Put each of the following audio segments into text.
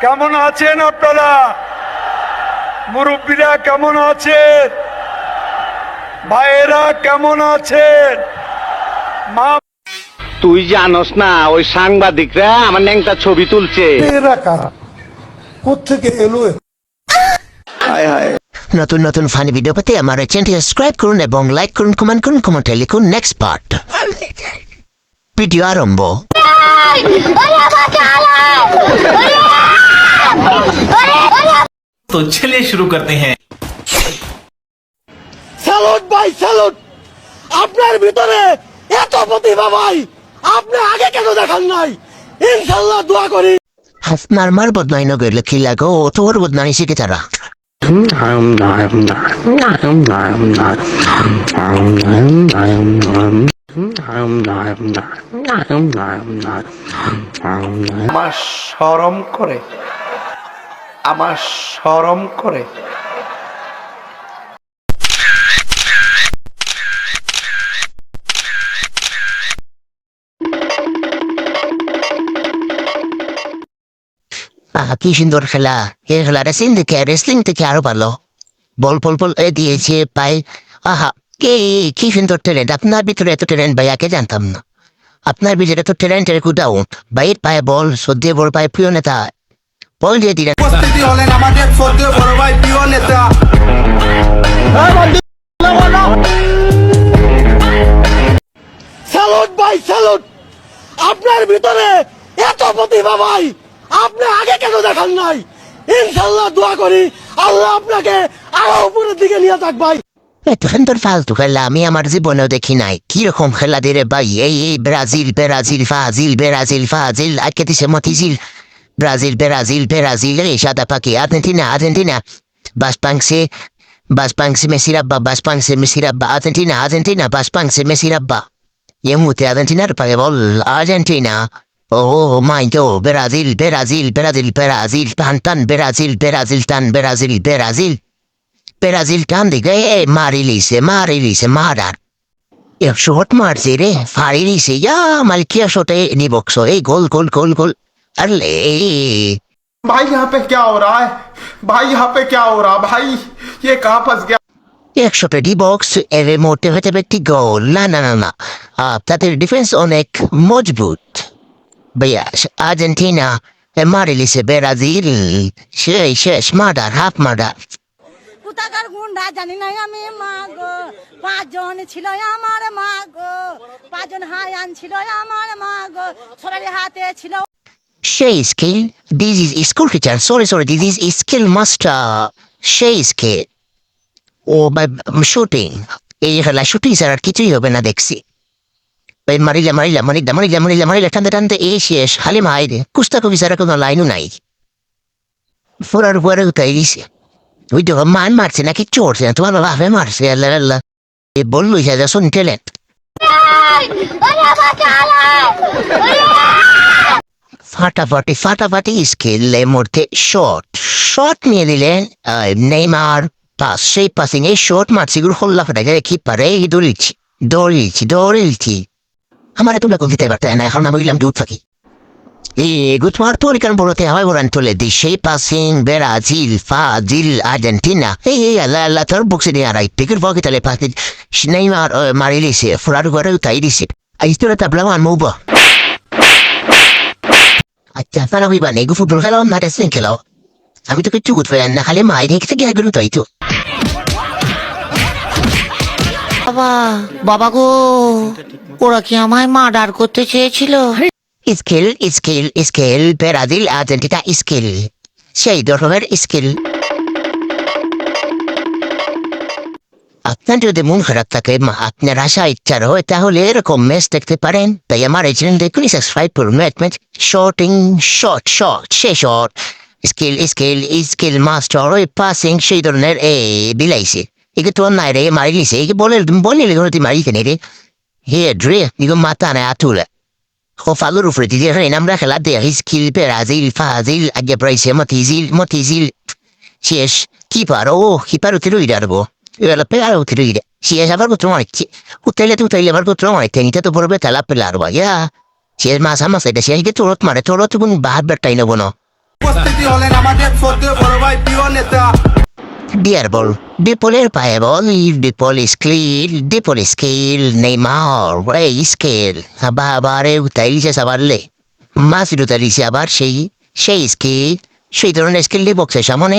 কেমন আছেন আপনারা? মুরব্বীরা কেমন আছেন? ভাইয়েরা কেমন আছেন? মা তুই জানোস না ওই সাংবাদিকরা আমার ন্যাংটা ছবি তুলছে। এরা কারা? কোত্থেকে এলো? হায় হায়। নতুন নতুন ফানি ভিডিও পেতে আমার চ্যানেলটি সাবস্ক্রাইব করুন এবং লাইক করুন, কমেন্ট করুন, কমেন্টে লিখুন নেক্সট পার্ট। ভিডিও আরম্ভ। तो चलिए शुरू करते हैं। স্যালুট ভাই স্যালুট, আপনার ভিতরে এত প্রতিভা ভাই, আপনি আগে কেন দেখান নাই? ইনশাল্লাহ দোয়া করি। আপনার মার বদনাই নগরলে কি লাগো, ও তোর বদনাই শিখে তারা। আমার শরম করে, আমার শরম করে। কি সুন্দর খেলা! এই খেলা রেসলিং থেকে আরো ভালো। বল বল বল দিয়েছে পাই। আহা, কি সুন্দর ট্যালেন্ট! আপনার ভিতরে এত ট্যালেন্ট ভাই, আগে জানতাম না। আপনার ভিতরে এত ট্যালেন্টের কুদাও। বাইর পায়ে বল, সদ্যে বল পায়ে প্রিয় নেতা। বল দিয়ে দিলেন। উপস্থিতি হলেন আমাদের শ্রদ্ধেয় বড় ভাই, প্রিয় নেতা। স্যালুট ভাই স্যালুট, আপনার ভিতরে এত প্রতিভা ভাই, আপনি আগে কেন দেখান নাই? ইনশাল্লাহ দোয়া করি আল্লাহ আপনাকে আরো উপরের দিকে নিয়ে যাক ভাই। এত সুন্দর ফালতু খেলা আমি আমার জীবনেও দেখি নাই। কিরকম খেলা দিয়ে রে ভাই! এই ব্রাজিল ব্রাজিল ফাজিল, ব্রাজিল ফাজিল, আজকে দিছে মতিঝিল। ব্রাজিল ব্রাজিল ব্রাজিল, এই সাদা পাখি। আর্জেন্টিনা আর্জেন্টিনা, বাসপাংসে মেসিরাব্বা, বাসপাংসে মেসিরাব্বা। আর্জেন্টিনা আর্জেন্টিনা, বাসপাংসে মেসিরাব্বা। এই মুহূর্তে আর্জেন্টিনার পায়ে ball. Argentina, oh my god! Brazil Brazil Brazil Brazil, টান টান ব্রাজিল ব্রাজিল, টান ব্রাজিল ব্রাজিল ব্রাজিল, টান দিকে মারি লিছে মারার। শট মারছে রে, ফাড়ি লিছে। মালকিয়া শটে নিবক্স, এই গোল গোল গোল গোল। আরে भाई यहाँ पे क्या हो रहा है? भाई यहाँ पे क्या हो रहा? भाई ये कहाँ फंस गया? একশোটা ডি বক্স এর মধ্যে হতে হবে একটি গোল। না না না না, তাদের ডিফেন্স অনেক মজবুত ভাইয়া। আর্জেন্টিনা মারি লিছে ব্রাজিল, সেই শেষ মার্ডার, হাফ মার্ডার। কোথাকার গুন্ডা জানি না আমি, মা গো। 5 জন ছিল আমার মা গো, 5 জন হায়ান ছিল আমার মা গো, ছোড়ার হাতে ছিল। সেই skill, this is school teacher, sorry this is skill master. সেই স্কিল ও শুটিং, এই খেলা শুটিং ছাড়া আর কিছুই হবে না দেখছি। মারিলা টানতে টানতে এই শেষ। হালিমা হাইরে, কুস্তা কবি ছাড়া কোনো লাইনও নাই। ফোরার উপরে উঠাই দিছে। ওই তো মান মারছে নাকি চড়ছে না, তোমার বাপে মারছে। আল্লাহ আল্লাহ, এ বললো শুন ট্যালেন্ট। ফাটাফাটি স্কিল এর মধ্যে শট নিয়ে দিলেন নেইমার। পাস, সেই পাসিং, এই শট মারছি গুলো হল্লা ফাটা যায় কি পারে। দৌড়িয়েছি আমার এত লাগল দিতে পারতে না, এখন আমি গেলাম দুধ থাকি। গুতমার পরিকার বড়তে হয় ওরান তুলে দি। সেই পাসিং ব্রাজিল ফাজিল আর্জেন্টিনা। এই আল্লাহ আল্লাহ, তোর বক্সে দিয়ে আর পিকের বকে তালে পাতি নেইমার মারি লিছে, ফোরার ঘরে উঠাই দিছে। আইস্তরা তাবলাও আনমৌবা। আচ্ছা তারা হইবা নেই, ফুটবল খেলাও না টেস্টিং খেলাও। আমি তো কিচ্ছু করতে পারি না, খালি মাই রেখে থেকে গেল তাই তো। বাবা গো, ওরা কি আমায় মার্ডার করতে চেয়েছিল? স্কিল ব্রাজিল আর্জেন্টিনা স্কিল, সেই ধরনের স্কিল। আপনার যদি মন খারাপ থাকে, আপনার আশা ইচ্ছার হয়, তাহলে এরকম ম্যাচ দেখতে পারেন। তাই আমার এই চ্যানেল দেখুন, সাবস্ক্রাইব করুন। শট সেই শট স্কিল মাস্টার, ওই পাসিং সেই ধরনের বিলাইছে। একে তোর নাই রে, মারি লিছে। একে বলে মারি কেনে রে, হে ড্রে এগুলো মাথা নেয় আতুলে। ফালুর উপরে দিয়ে আমরা খেলা দেখি। স্কিল ব্রাজিল ফাজিল, আগে প্রাইছে মতিঝিল শেষ। কিপার উঠে রই ডারবো, এবার পেয়ার উঠে রই শেষ। আবার কোথাও অনেকছে উঠাইলে আবার কোথাও অনেকটা নিতে তো পড়বে তেলা পেলার বা শেষ। মাছ এটা শেষ গিয়ে তোরত মারে, তোরত কোন বাহার বেটাই নেবো না। উপস্থিতি হলেন আমাদের শ্রদ্ধেয় বড় ভাই প্রিয় নেতা ডিয়ার বল ডিপলের পায়ে বল ডিপল স্কিল ডিপল স্কিল নেইমার এই স্কিল আবার উতাইছে সাবারলে মাসির উতাইছে আবার সেই স্কিল সেই ধরনের স্কিল দিয়ে বক্সের সামনে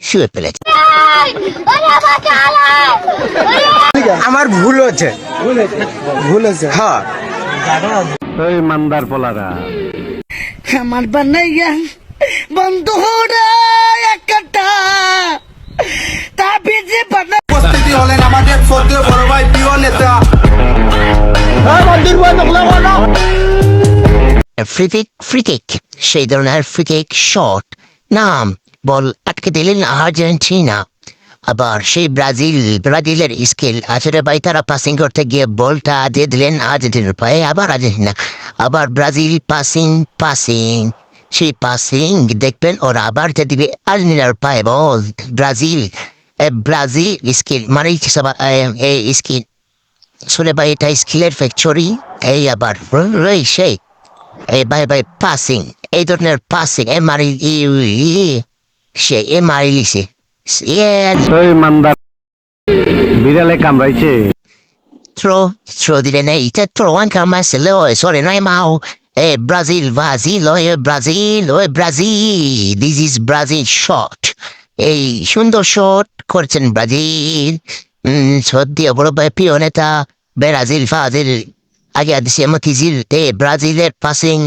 শুয়ে ফেলেছে। আমার ভুল হচ্ছে হ্যাঁ ওই মান্দার পোলারা আমার বানাইয়া বন্ধু একটা তাবিজে বানা উপস্থিতি হলেন আমাদের শ্রদ্ধেয় বড় ভাই প্রিয় নেতা ফ্রিকিক সেই ধরনের ফ্রিকিক শট নাম বল আটকে দিলেন আর্জেন্টিনা। আবার সেই ব্রাজিলের স্কিল আসলে ভাই তারা পাসিং করতে গিয়ে বলটা দিয়ে দিলেন আর্জেন্টিনার পায়ে আবার আর্জেন্টিনা আবার ব্রাজিল পাসিং সেই পাসিং দেখবেন ওরা আবার দিয়ে দিবে আর্জেন্টিনার পায়ে বল ব্রাজিল স্কিল মানে এই স্কিল আসলে ভাই এটা স্কিলের ফ্যাক্টরি এই আবার সেই এই ভাই পাসিং এই ধরনের পাসিং এ মারি সে এ মারিলিছে ওই মান্দার বিড়ালে কামড়াইছে থ্রো দিলে নেই এটা থ্রো ওয়ান কামাইছে লয় সরি নয় মাও এ Brazil this is Brazil shot এই সুন্দর শট করছেন ব্রাজিল সত্যি বড় ভাই প্রিয় নেতা ব্রাজিল আগে দিছে মতিঝিল ব্রাজিলের পাসিং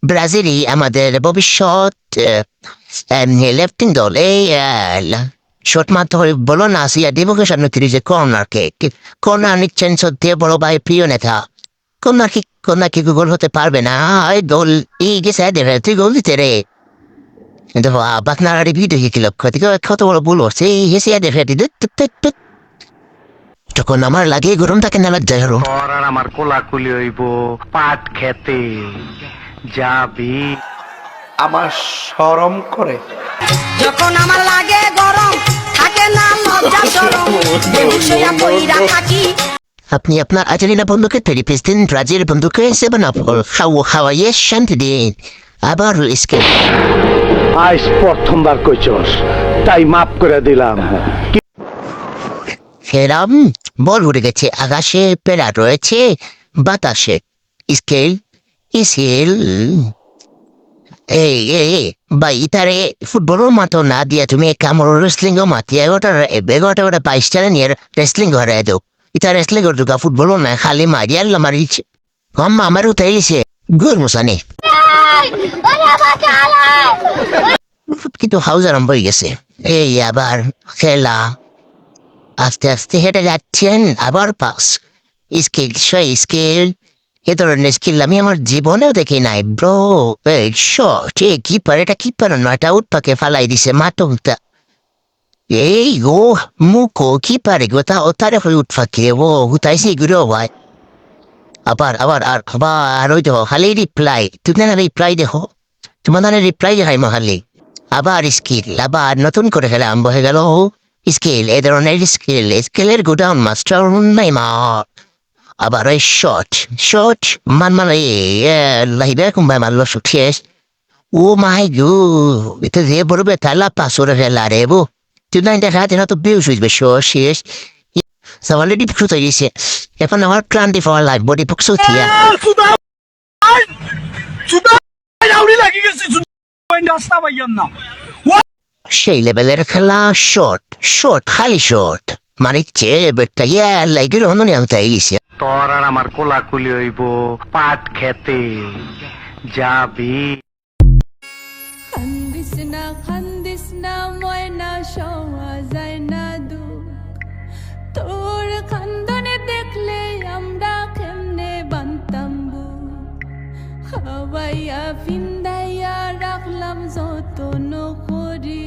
ব্রাজিলই আমাদের ভবিষ্যৎ লেফটিং দল এই শট মারতে হয় বলো না সিয়া ডিভোকের সামনে তিরিশে কর্নার নিচ্ছেন সত্যি বড় ভাই প্রিয় নেতা কন্যা কি গোল হতে পারবে না গোল গেছে তুই গোল দিতে রে দেখো আপনার ভিডিও কি লক্ষ্য থেকে কত বড় ভুল হচ্ছে হেসে তখন আমার লাগে গরম থাকে না লজ্জা হলো তোর আর আমার কোলাকুলি হইব পাট খেতে যাবি আমার শরম করে যখন আমার লাগে গরম থাকে না লজ্জা শরম বেহুশইয়া পইরা থাকি। আপনি আপনার আর্জেন্টিনা বন্ধুকে তৈরি পেয়েছেন ব্রাজিল বন্ধুকে সেভেন আপ খাওয়াইয়ে শান্তি দিন আবার স্কেল আজ প্রথমবার কইছস তাই মাফ করে দিলাম। খেলাম বল উড়ে গেছে আকাশে পেড়া রয়েছে বাতাসে স্কেল এই ভাই তারে ফুটবলের মাতো না দিয়া তুমি কামড় রেসলিং ও মাতিয়া ওটা 22 টাকা নিয়ে রেসলিং ঘরে দাও এটা রেসলিং করে দুকা ফুটবলও না খালি মারিয়াল মারিছে কম আমার উঠে গেছে গুর মুসানি কিন্তু হাউস আরম্ভ হয়ে গেছে এই আবার খেলা আস্তে আস্তে হেঁটে যাচ্ছেন আবার পাস স্কিল এ ধরনের স্কিল আমি আমার জীবনেও দেখি নাই ব্রো শট কিপার এটা কিপার নয়টা উৎপাকে ফালাই দিছে মাটুলটা এই গো মুখো কিপারে গো তারে হয়ে উৎপাকে ও হুতাইছে এগুলো ভাই আবার ওই দেখো খালি রিপ্লাই তুমি না রিপ্লাই দেখো তোমার রিপ্লাই দেখাই খালি আবার স্কিল আবার নতুন করে খেলা আরম্ভ হয়ে গেল স্কিল এ ধরনের স্কিলের গোডাউন মাস্টার নাই মার আবার ওই শট মানে লাইবে কুম্বাই মারলো শেষ ও মাই গো এটা যে বলবে তাহলে পাঁচশোটা ফেলা রে বো তুই না দেখাতে না তো বেউস হইবে শেষ অলরেডি ফুট হয়ে গেছে এখন আমার ক্লান্তি পাওয়া লাগবে বডি ফুকসু থিয়া সেই লেভেলের খেলা শট খালি শট মারিচ্ছে বেটটা লাইগের অন্য নিয়মটা গেছে তোর আর আমার কোলাকুলি হইব পাট খেতে যাবি খান্দিস না ময়না সওয়া যায় না দুঃখ তোর খান্দনে দেখলে আমরা কেমনে বানতাম হাওয়াইয়া ফিন্দাইয়া রাখলাম যতন করি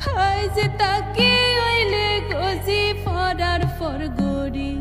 হাই যে তাকে হইলে গজি ফরার ফরগরি